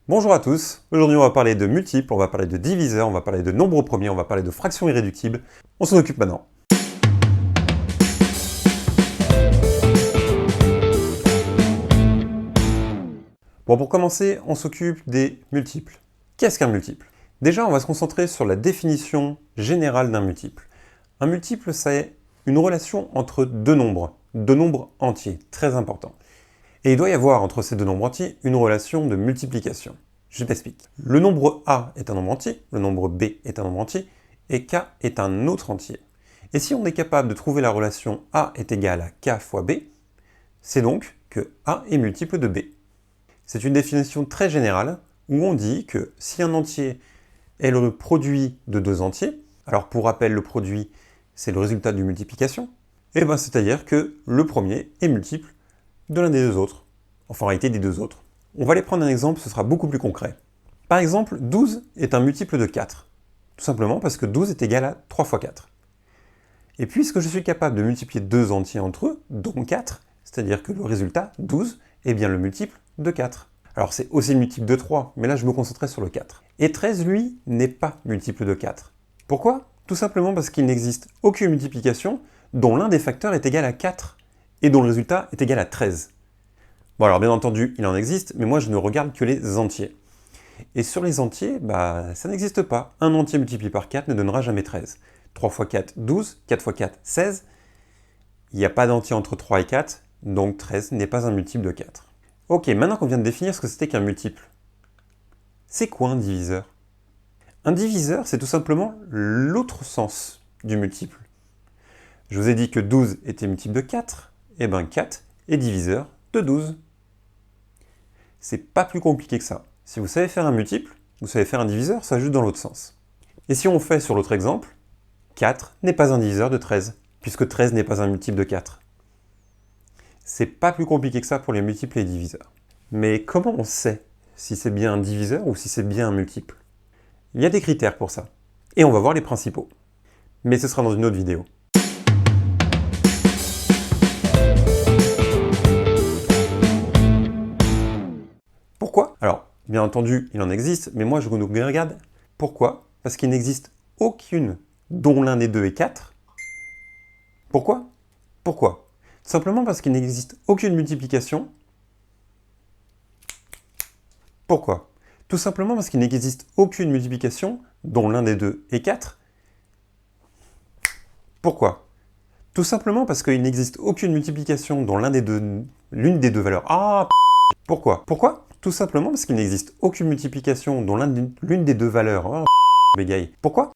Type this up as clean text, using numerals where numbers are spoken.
Bonjour à tous, aujourd'hui on va parler de multiples, on va parler de diviseurs, on va parler de nombres premiers, on va parler de fractions irréductibles. On s'en occupe maintenant. Bon, pour commencer, on s'occupe des multiples. Qu'est-ce qu'un multiple? Déjà, on va se concentrer sur la définition générale d'un multiple. Un multiple, c'est une relation entre deux nombres entiers, très important. Et il doit y avoir entre ces deux nombres entiers une relation de multiplication. Je t'explique. Le nombre A est un nombre entier, le nombre B est un nombre entier, et K est un autre entier. Et si on est capable de trouver la relation A est égal à K fois B, c'est donc que A est multiple de B. C'est une définition très générale où on dit que si un entier est le produit de deux entiers, alors pour rappel le produit c'est le résultat d'une multiplication, et bien c'est-à-dire que le premier est multiple de l'un des deux autres, enfin en réalité des deux autres. On va aller prendre un exemple, ce sera beaucoup plus concret. Par exemple, 12 est un multiple de 4. Tout simplement parce que 12 est égal à 3 fois 4. Et puisque je suis capable de multiplier deux entiers entre eux, dont 4, c'est-à-dire que le résultat, 12, est bien le multiple de 4. Alors c'est aussi le multiple de 3, mais là je me concentrais sur le 4. Et 13, lui, n'est pas multiple de 4. Pourquoi? Tout simplement parce qu'il n'existe aucune multiplication dont l'un des facteurs est égal à 4 et dont le résultat est égal à 13. Bon alors bien entendu, il en existe, mais moi je ne regarde que les entiers. Et sur les entiers, ça n'existe pas. Un entier multiplié par 4 ne donnera jamais 13. 3 fois 4, 12, 4 fois 4, 16. Il n'y a pas d'entier entre 3 et 4, donc 13 n'est pas un multiple de 4. Ok, maintenant qu'on vient de définir ce que c'était qu'un multiple, c'est quoi un diviseur? Un diviseur, c'est tout simplement l'autre sens du multiple. Je vous ai dit que 12 était multiple de 4, et bien 4 est diviseur de 12. C'est pas plus compliqué que ça. Si vous savez faire un multiple, vous savez faire un diviseur, ça juste dans l'autre sens. Et si on fait sur l'autre exemple, 4 n'est pas un diviseur de 13, puisque 13 n'est pas un multiple de 4. C'est pas plus compliqué que ça pour les multiples et les diviseurs. Mais comment on sait si c'est bien un diviseur ou si c'est bien un multiple? Il y a des critères pour ça. Et on va voir les principaux. Mais ce sera dans une autre vidéo. Pourquoi? Alors, bien entendu, il en existe, mais moi je vous regarde. Pourquoi? Parce qu'il n'existe aucune dont l'un des deux est 4. Pourquoi? Pourquoi? Tout simplement parce qu'il n'existe aucune multiplication. Pourquoi? Tout simplement parce qu'il n'existe aucune multiplication dont l'un des deux est 4. Pourquoi? Tout simplement parce qu'il n'existe aucune multiplication dont l'une des deux valeurs. Pourquoi? Pourquoi? Tout simplement parce qu'il n'existe aucune multiplication dont l'une des deux valeurs. Bégaye. Pourquoi?